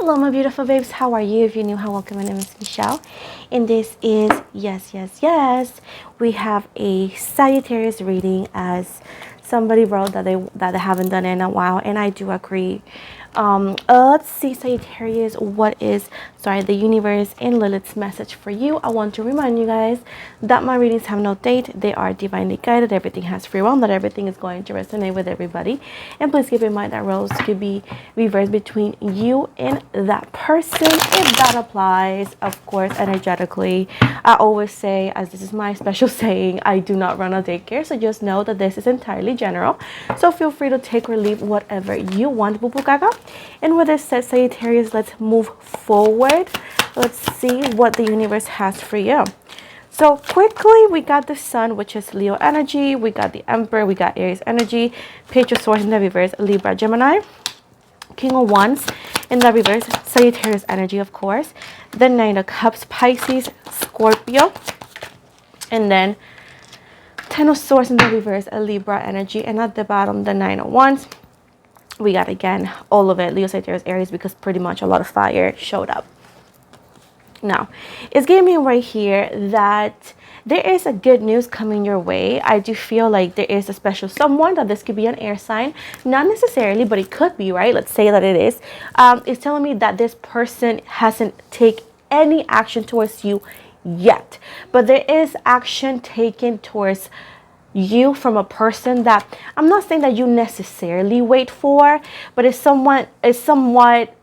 Hello my beautiful babes, how are you? If you're new, hi, welcome. My name is Michelle and this is yes, we have a Sagittarius reading, as somebody wrote that they haven't done it in a while, and I do agree. Let's see, Sagittarius, what is the universe and Lilith's message for you. I want to remind you guys that my readings have no date, they are divinely guided, everything has free will, not everything is going to resonate with everybody, and please keep in mind that roles could be reversed between you and that person if that applies, of course, energetically. I always say, as this is my special saying, I do not run a daycare, so just know that this is entirely general, so feel free to take or leave whatever you want, boo boo gaga. And with this said, Sagittarius, let's move forward. Let's see what the universe has for you. So quickly, we got the Sun, which is Leo energy. We got the Emperor. We got Aries energy. Page of Swords in the reverse, Libra, Gemini. King of Wands in the reverse, Sagittarius energy, of course. The Nine of Cups, Pisces, Scorpio. And then Ten of Swords in the reverse, a Libra energy. And at the bottom, the Nine of Wands. We got, again, all of it, Leo, Sagittarius, Aries, because pretty much a lot of fire showed up. Now, it's giving me right here that there is a good news coming your way. I do feel like there is a special someone, that this could be an air sign. Not necessarily, but it could be, right? Let's say that it is. It's telling me that this person hasn't taken any action towards you yet. But there is action taken towards you from a person that I'm not saying that you necessarily wait for, but it's somewhat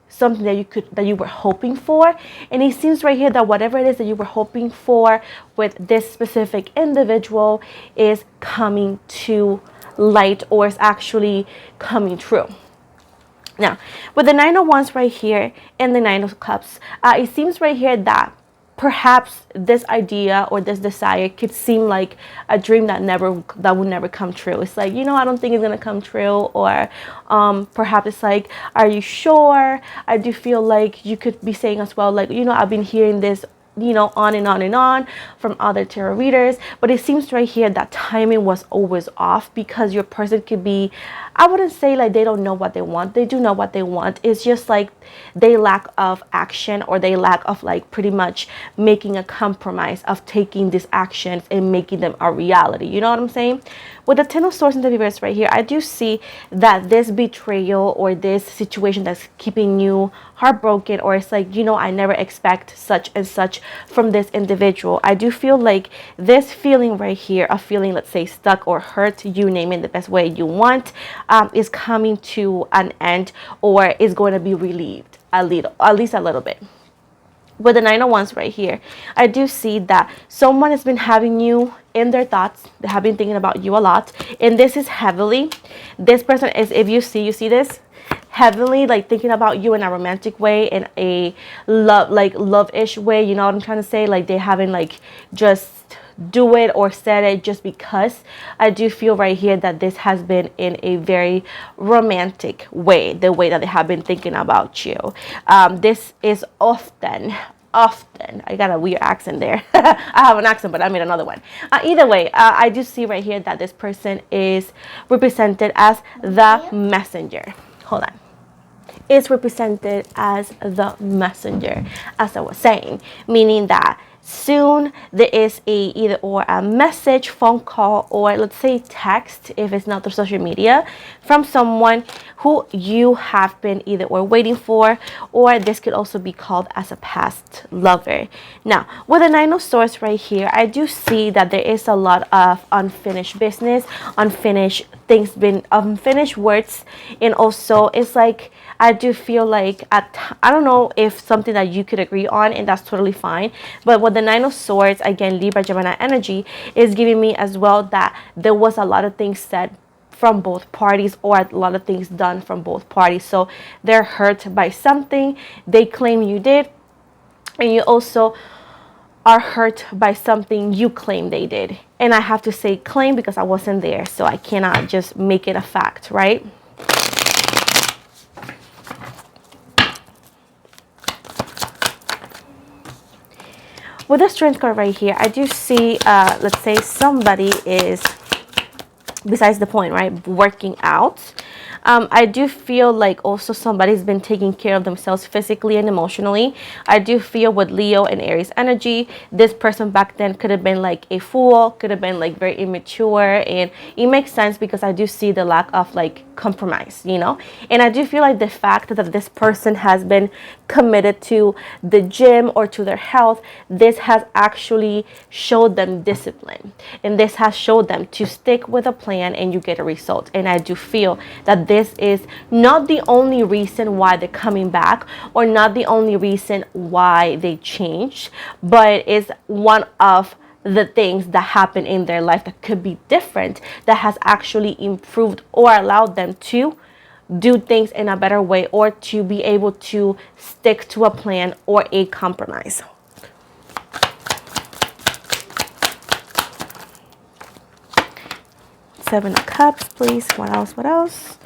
something that you were hoping for. And it seems right here that whatever it is that you were hoping for with this specific individual is coming to light, or is actually coming true. Now, with the Nine of Wands right here and the Nine of Cups, it seems right here that perhaps this idea or this desire could seem like a dream that would never come true. It's like, I don't think it's gonna come true. Or perhaps it's like, are you sure? I do feel like you could be saying as well, like, I've been hearing this on and on and on from other tarot readers, but it seems right here that timing was always off, because your person could be, I wouldn't say like they don't know what they want. They do know what they want. It's just like they lack of action, or they lack of like pretty much making a compromise of taking these actions and making them a reality. You know what I'm saying? With the Ten of Swords in the reverse right here, I do see that this betrayal or this situation that's keeping you heartbroken, or it's like, I never expect such and such from this individual. I do feel like this feeling right here, a feeling, let's say, stuck or hurt, you name it the best way you want, is coming to an end, or is going to be relieved at least a little bit. With the Nine of Wands right here, I do see that someone has been having you in their thoughts. They have been thinking about you a lot, and this is heavily. This person is, if you see this, heavily like thinking about you in a romantic way, in a love-ish way. You know what I'm trying to say? Like they haven't like just do it or said it just because. I do feel right here that this has been in a very romantic way, the way that they have been thinking about you. This is often, I got a weird accent there. I have an accent, but I made another one. Either way, I do see right here that this person is represented as the messenger. Hold on. Is represented as the messenger, as I was saying, meaning that soon there is either or a message, phone call, or let's say text, if it's not through social media, from someone who you have been either or waiting for, or this could also be called as a past lover. Now, with the Nine of Swords right here, I do see that there is a lot of unfinished business, unfinished things, unfinished words, and also it's like, I do feel like I don't know if something that you could agree on, and that's totally fine. But with the Nine of Swords, again, Libra, Gemini energy is giving me as well that there was a lot of things said from both parties, or a lot of things done from both parties. So they're hurt by something they claim you did, and you also are hurt by something you claim they did. And I have to say claim because I wasn't there, so I cannot just make it a fact, right? With the Strength card right here, I do see, let's say somebody is, besides the point, right, working out. I do feel like also somebody's been taking care of themselves physically and emotionally. I do feel with Leo and Aries energy, this person back then could have been like a fool, could have been like very immature, and it makes sense because I do see the lack of like compromise, you know. And I do feel like the fact that this person has been committed to the gym or to their health, this has actually showed them discipline, and this has showed them to stick with a plan and you get a result. And I do feel that this is not the only reason why they're coming back, or not the only reason why they changed, but is one of the things that happen in their life that could be different, that has actually improved or allowed them to do things in a better way, or to be able to stick to a plan or a compromise. Seven of Cups, please. What else? What else?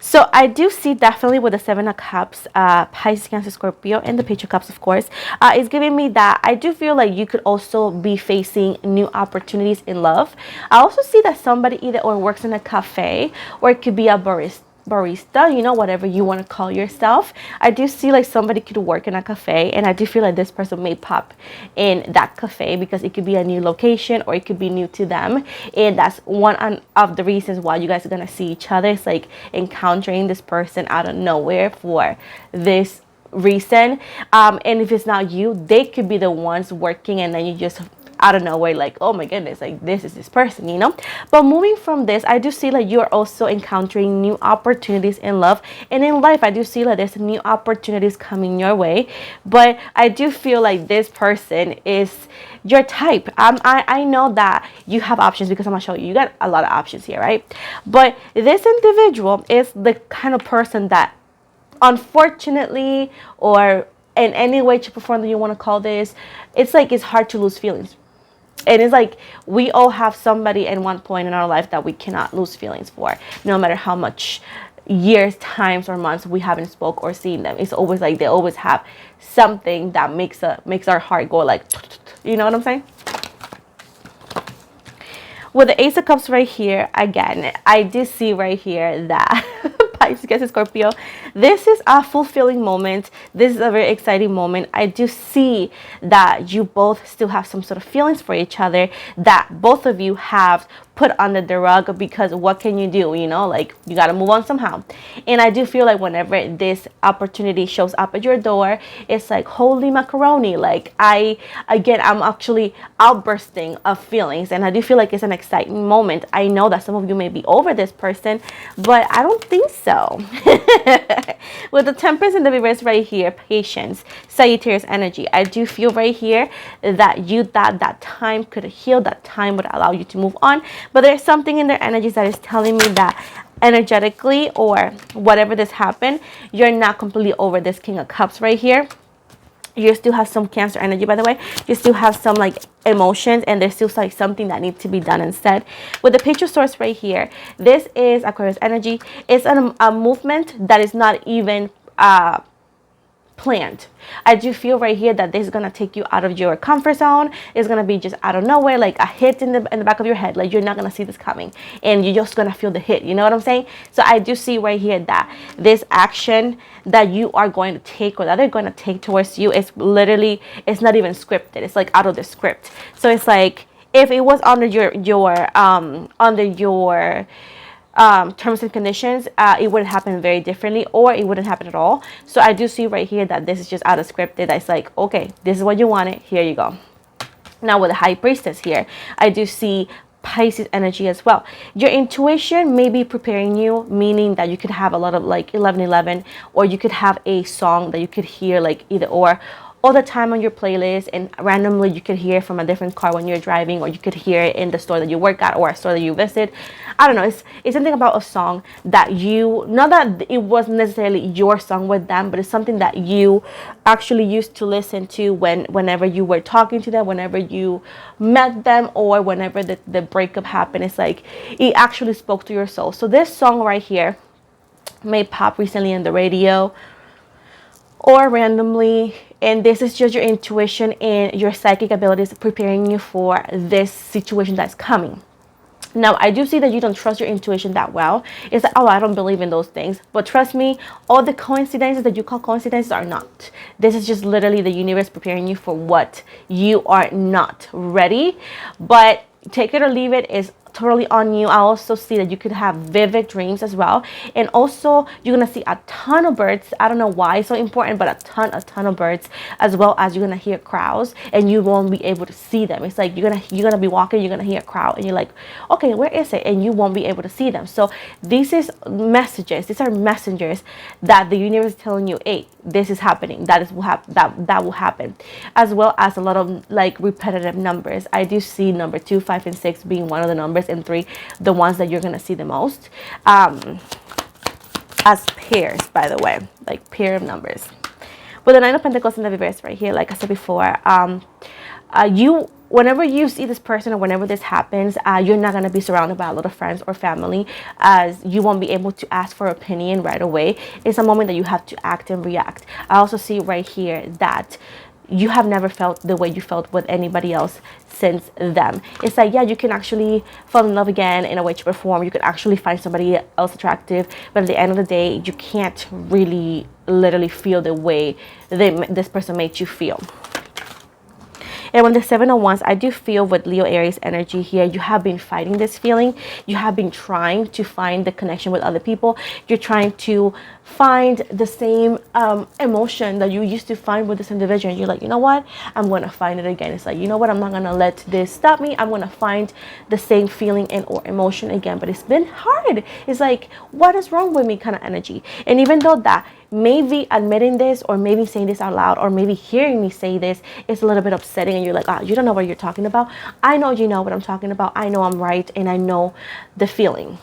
So I do see definitely with the Seven of Cups, Pisces, Cancer, Scorpio, and the Page of Cups, of course, it's giving me that I do feel like you could also be facing new opportunities in love. I also see that somebody either or works in a cafe, or it could be a barista, you know, whatever you want to call yourself. I do see like somebody could work in a cafe, and I do feel like this person may pop in that cafe because it could be a new location, or it could be new to them, and that's one of the reasons why you guys are gonna see each other. It's like encountering this person out of nowhere for this reason, and if it's not you, they could be the ones working, and then you just out of nowhere, like, oh my goodness, like this is this person, you know. But moving from this, I do see like you're also encountering new opportunities in love and in life. I do see like there's new opportunities coming your way, but I do feel like this person is your type. I know that you have options, because I'm gonna show you, you got a lot of options here, right? But this individual is the kind of person that, unfortunately, or in any way, shape, or form that you want to call this, it's like it's hard to lose feelings. And it's like we all have somebody at one point in our life that we cannot lose feelings for, no matter how much years, times, or months we haven't spoke or seen them. It's always like they always have something that makes our heart go like, you know what I'm saying? With the Ace of Cups right here, again, I do see right here that Pisces, Cancer, Scorpio, this is a fulfilling moment. This is a very exciting moment. I do see that you both still have some sort of feelings for each other that both of you have put under the rug, because what can you do, you know, like you got to move on somehow. And I do feel like whenever this opportunity shows up at your door, it's like holy macaroni, like I'm actually outbursting of feelings, and I do feel like it's an exciting moment. I know that some of you may be over this person, but I don't think so. With the Temperance and the reverse right here, Patience, Sagittarius energy, I do feel right here that you thought that time could heal, that time would allow you to move on. But there's something in their energies that is telling me that energetically, or whatever this happened, you're not completely over this King of Cups right here. You still have some Cancer energy, by the way. You still have some like emotions, and there's still like something that needs to be done instead. With the Page of Swords right here, this is Aquarius energy. It's a movement that is not even planned. I do feel right here that this is gonna take you out of your comfort zone. It's gonna be just out of nowhere, like a hit in the back of your head. Like you're not gonna see this coming, and you're just gonna feel the hit. You know what I'm saying? So I do see right here that this action that you are going to take, or that they're going to take towards you, is literally, it's not even scripted. It's like out of the script. So it's like if it was under your terms and conditions, it would happen very differently, or it wouldn't happen at all. So I do see right here that this is just out of scripted. It's like, okay, this is what you wanted, here you go. Now with the High Priestess here, I do see Pisces energy as well. Your intuition may be preparing you, meaning that you could have a lot of like 1111, or you could have a song that you could hear like either or all the time on your playlist, and randomly you could hear from a different car when you're driving, or you could hear it in the store that you work at, or a store that you visit. I don't know, it's something about a song that you, not that it wasn't necessarily your song with them, but it's something that you actually used to listen to whenever you were talking to them, whenever you met them, or whenever the breakup happened. It's like it actually spoke to your soul. So this song right here may pop recently in the radio or randomly, and this is just your intuition and your psychic abilities preparing you for this situation that's coming. Now, I do see that you don't trust your intuition that well. It's like, oh, I don't believe in those things. But trust me, all the coincidences that you call coincidences are not. This is just literally the universe preparing you for what you are not ready. But take it or leave it is totally on you. I also see that you could have vivid dreams as well, and also you're gonna see a ton of birds. I don't know why it's so important, but a ton of birds, as well as you're gonna hear crowds and you won't be able to see them. It's like you're gonna be walking, you're gonna hear a crowd and you're like, okay, where is it? And you won't be able to see them. So these are messengers that the universe is telling you, hey, this is happening, that will happen, as well as a lot of like repetitive numbers. I do see number 2, 5, and 6 being one of the numbers, and 3 the ones that you're gonna see the most as pairs, by the way, like pair of numbers. With the 9 of Pentacles in the reverse right here, like I said before, whenever you see this person or whenever this happens, you're not going to be surrounded by a lot of friends or family, as you won't be able to ask for opinion right away. It's a moment that you have to act and react. I also see right here that you have never felt the way you felt with anybody else since them. It's like, yeah, you can actually fall in love again in a way to perform. You could actually find somebody else attractive, but at the end of the day, you can't really literally feel the way this person made you feel. And when the 7 of Wands, I do feel with Leo Aries energy here, you have been fighting this feeling. You have been trying to find the connection with other people. You're trying to find the same emotion that you used to find with this individual. And you're like, you know what? I'm going to find it again. It's like, you know what? I'm not going to let this stop me. I'm going to find the same feeling and or emotion again. But it's been hard. It's like, what is wrong with me kind of energy. And even though that maybe admitting this, or maybe saying this out loud, or maybe hearing me say this is a little bit upsetting, and you're like, oh, you don't know what you're talking about. I know you know what I'm talking about. I know I'm right, and I know the feeling.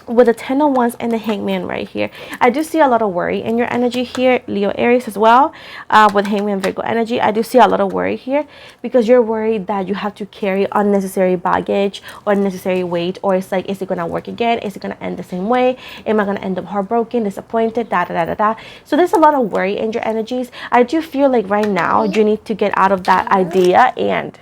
With the 10 of Wands and the Hangman right here, I do see a lot of worry in your energy here, Leo Aries as well. With Hangman Virgo energy, I do see a lot of worry here, because you're worried that you have to carry unnecessary baggage or unnecessary weight, or it's like, is it gonna work again? Is it gonna end the same way? Am I gonna end up heartbroken, disappointed, So there's a lot of worry in your energies. I do feel like right now you need to get out of that idea, and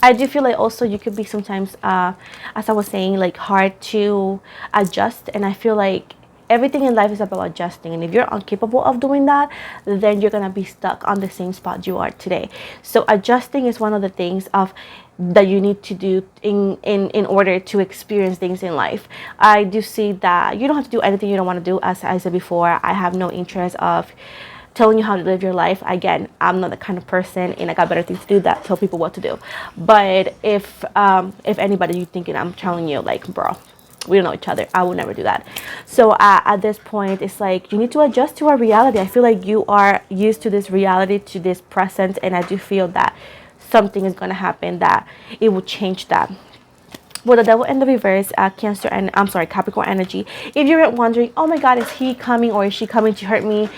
I do feel like also you could be sometimes, as I was saying, like hard to adjust. And I feel like everything in life is about adjusting. And if you're incapable of doing that, then you're going to be stuck on the same spot you are today. So adjusting is one of the things that you need to do in order to experience things in life. I do see that you don't have to do anything you don't want to do. As I said before, I have no interest of telling you how to live your life. Again, I'm not the kind of person, and I got better things to do that tell people what to do. But if anybody you thinking I'm telling you, like, bro, we don't know each other, I would never do that. So at this point, it's like you need to adjust to our reality. I feel like you are used to this reality, to this present, and I do feel that something is going to happen that it will change that. With the Devil in the reverse, Cancer and Capricorn energy. If you're wondering, oh my God, is he coming or is she coming to hurt me?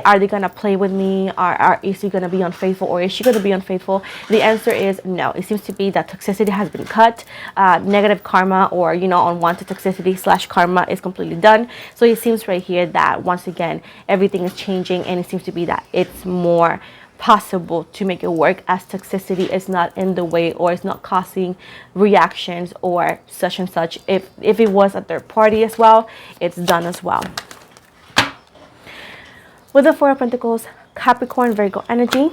Are they gonna play with me? Or is he gonna be unfaithful, or is she gonna be unfaithful? The answer is no. It seems to be that toxicity has been cut. Negative karma, or unwanted toxicity / karma is completely done. So it seems right here that once again everything is changing, and it seems to be that it's more possible to make it work, as toxicity is not in the way, or it's not causing reactions or such and such. If it was a third party as well, it's done as well. With the 4 of Pentacles, Capricorn Virgo energy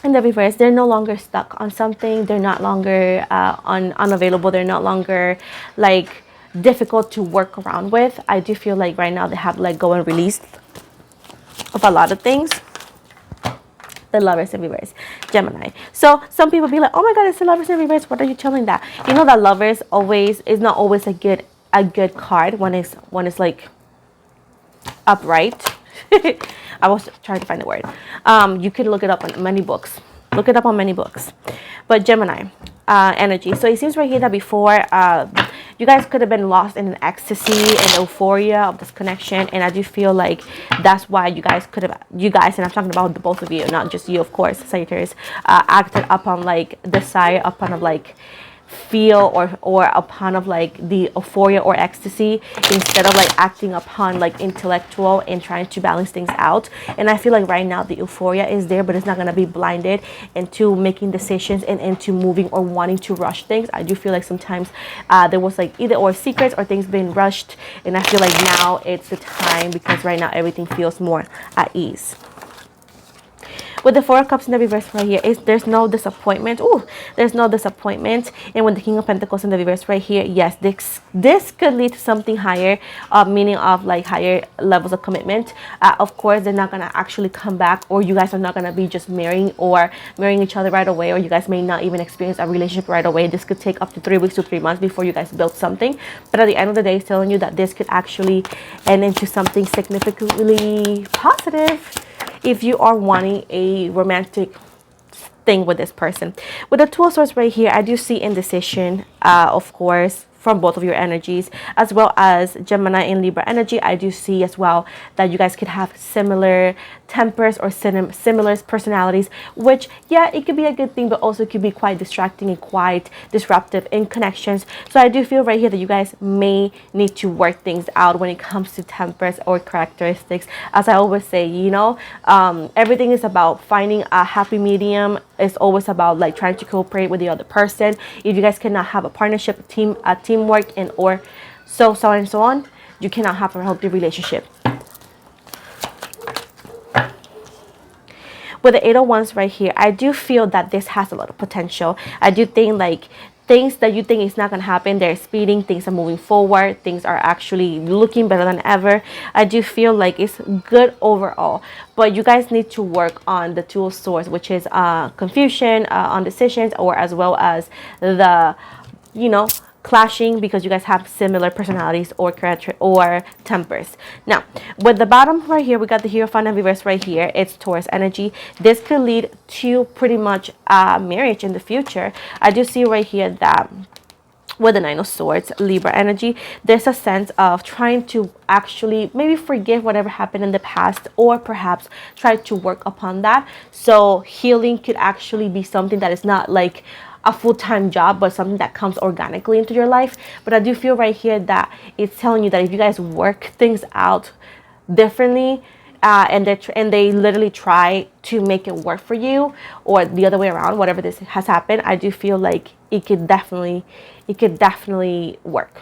in the reverse, they're no longer stuck on something. They're not longer unavailable. They're not longer like difficult to work around with. I do feel like right now they have let go and released of a lot of things. The Lovers in reverse, Gemini. So some people be like, oh my God, it's the Lovers in reverse. What are you telling that? You know that Lovers always is not always a good card when it's like upright. I was trying to find the word. You could look it up on many books. Look it up on many books. But Gemini energy. So it seems right here that before you guys could have been lost in an ecstasy and euphoria of this connection, and I do feel like that's why you guys, and I'm talking about the both of you, not just you, of course, Sagittarius, acted upon like desire, upon of like feel or upon of like the euphoria or ecstasy, instead of like acting upon like intellectual and trying to balance things out. And I feel like right now the euphoria is there, but it's not going to be blinded into making decisions and into moving or wanting to rush things. I do feel like sometimes there was like either or secrets or things being rushed, and I feel like now it's the time, because right now everything feels more at ease. With the Four of Cups in the reverse right here, there's no disappointment. Ooh, there's no disappointment. And with the King of Pentacles in the reverse right here, yes, this could lead to something higher, meaning of like higher levels of commitment. Of course, they're not gonna actually come back, or you guys are not gonna be just marrying each other right away, or you guys may not even experience a relationship right away. This could take up to 3 weeks to 3 months before you guys build something. But at the end of the day, it's telling you that this could actually end into something significantly positive if you are wanting a romantic thing with this person. With the Two of Swords right here, I do see indecision, of course, from both of your energies, as well as Gemini and Libra energy. I do see as well that you guys could have similar tempers or similar personalities, which, yeah, it could be a good thing, but also could be quite distracting and quite disruptive in connections. So I do feel right here that you guys may need to work things out when it comes to tempers or characteristics. As I always say, you know, everything is about finding a happy medium. It's always about like trying to cooperate with the other person. If you guys cannot have a partnership, a teamwork, and or so on and so on, you cannot have a healthy relationship. With the Eight of Wands right here, I do feel that this has a lot of potential. I do think like things that you think is not going to happen, they're speeding, things are moving forward, things are actually looking better than ever. I do feel like it's good overall, but you guys need to work on the Two of Swords, which is confusion, on decisions, or as well as the, you know, clashing, because you guys have similar personalities or character or tempers. Now, with the bottom right here, we got the Hierophant in reverse right here. It's Taurus energy. This could lead to pretty much marriage in the future. I do see right here that with the Nine of Swords, Libra energy, there's a sense of trying to actually maybe forgive whatever happened in the past, or perhaps try to work upon that. So healing could actually be something that is not like a full-time job, but something that comes organically into your life. But I do feel right here that it's telling you that if you guys work things out differently, and they literally try to make it work for you, or the other way around, whatever this has happened, I do feel like it could definitely work.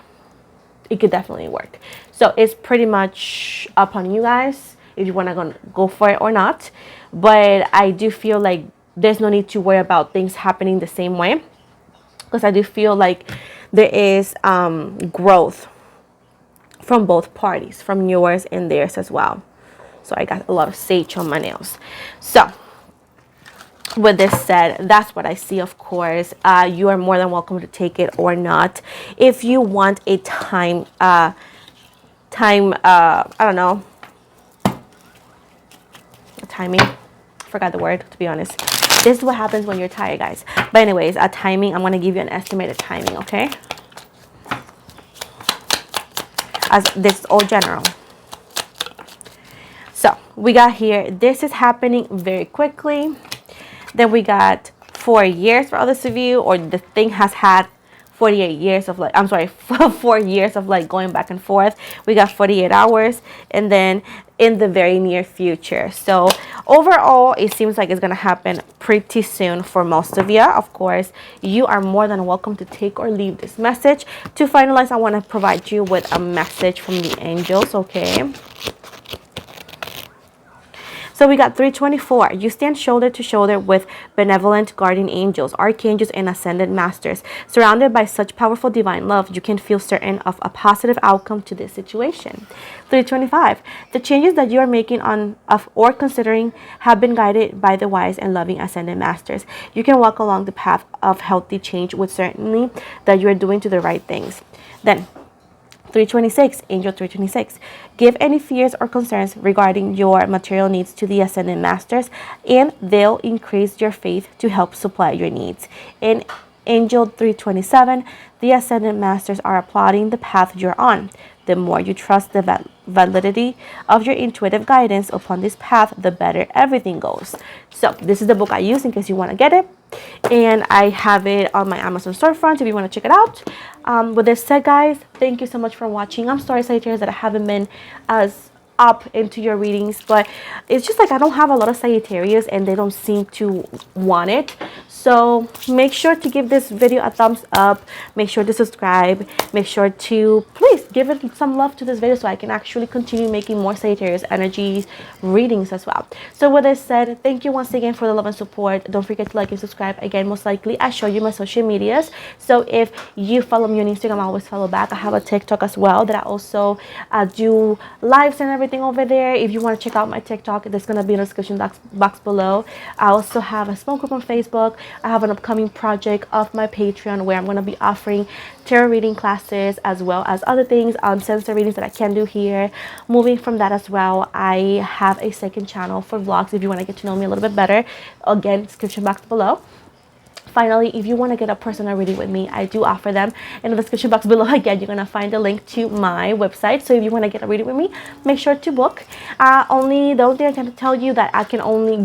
It could definitely work. So it's pretty much up on you guys if you want to go for it or not. But I do feel like there's no need to worry about things happening the same way, because I do feel like there is growth from both parties, from yours and theirs as well. So I got a lot of sage on my nails. So with this said, that's what I see. Of course, you are more than welcome to take it or not. If you want a I don't know, timing, forgot the word, to be honest. This is what happens when you're tired, guys. But anyways, a timing, I'm going to give you an estimated timing, okay? As this is all general. So we got here, this is happening very quickly. Then we got 4 years for others of you, or the thing has had 48 years of like, I'm sorry, 4 years of like going back and forth. We got 48 hours, and then in the very near future. So overall, it seems like it's going to happen pretty soon for most of you. Of course, you are more than welcome to take or leave this message. To finalize, I want to provide you with a message from the angels, okay? So we got 324. You stand shoulder to shoulder with benevolent guardian angels, archangels, and ascended masters. Surrounded by such powerful divine love, you can feel certain of a positive outcome to this situation. 325. The changes that you are making or considering have been guided by the wise and loving ascended masters. You can walk along the path of healthy change with certainty that you are doing to the right things. Then 326, Angel 326. Give any fears or concerns regarding your material needs to the Ascended Masters, and they'll increase your faith to help supply your needs. In Angel 327, the Ascended Masters are applauding the path you're on. The more you trust the validity of your intuitive guidance upon this path, the better everything goes. So this is the book I use in case you want to get it. And I have it on my Amazon storefront if you want to check it out. With this said, guys, thank you so much for watching. I'm sorry, Sagittarius, that I haven't been as up into your readings, but it's just like I don't have a lot of Sagittarius and they don't seem to want it. So make sure to give this video a thumbs up, make sure to subscribe, make sure to please give it some love to this video so I can actually continue making more Sagittarius energies readings as well. So with this said, thank you once again for the love and support. Don't forget to like and subscribe. Again, most likely I show you my social medias, so if you follow me on Instagram, I always follow back. I have a TikTok as well that I also do lives and everything over there. If you want to check out my TikTok, there's going to be in the description box below. I also have a small group on Facebook. I have an upcoming project of my Patreon where I'm going to be offering tarot reading classes as well as other things, sensor readings that I can do here. Moving from that as well, I have a second channel for vlogs if you want to get to know me a little bit better. Again, description box below. Finally, if you want to get a personal reading with me, I do offer them. In the description box below, again, you're going to find a link to my website. So if you want to get a reading with me, make sure to book. The only thing I can tell you that you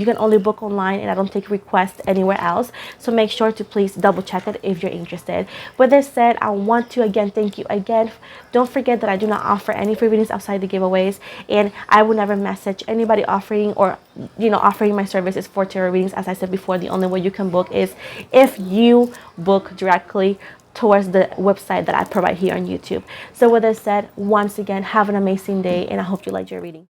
can only book online, and I don't take requests anywhere else. So make sure to please double check it if you're interested. With this said, I want to again thank you again. Don't forget that I do not offer any free readings outside the giveaways, and I will never message anybody offering my services for tarot readings. As I said before, the only way you can book is if you book directly towards the website that I provide here on YouTube. So with that said, once again, have an amazing day, and I hope you liked your reading.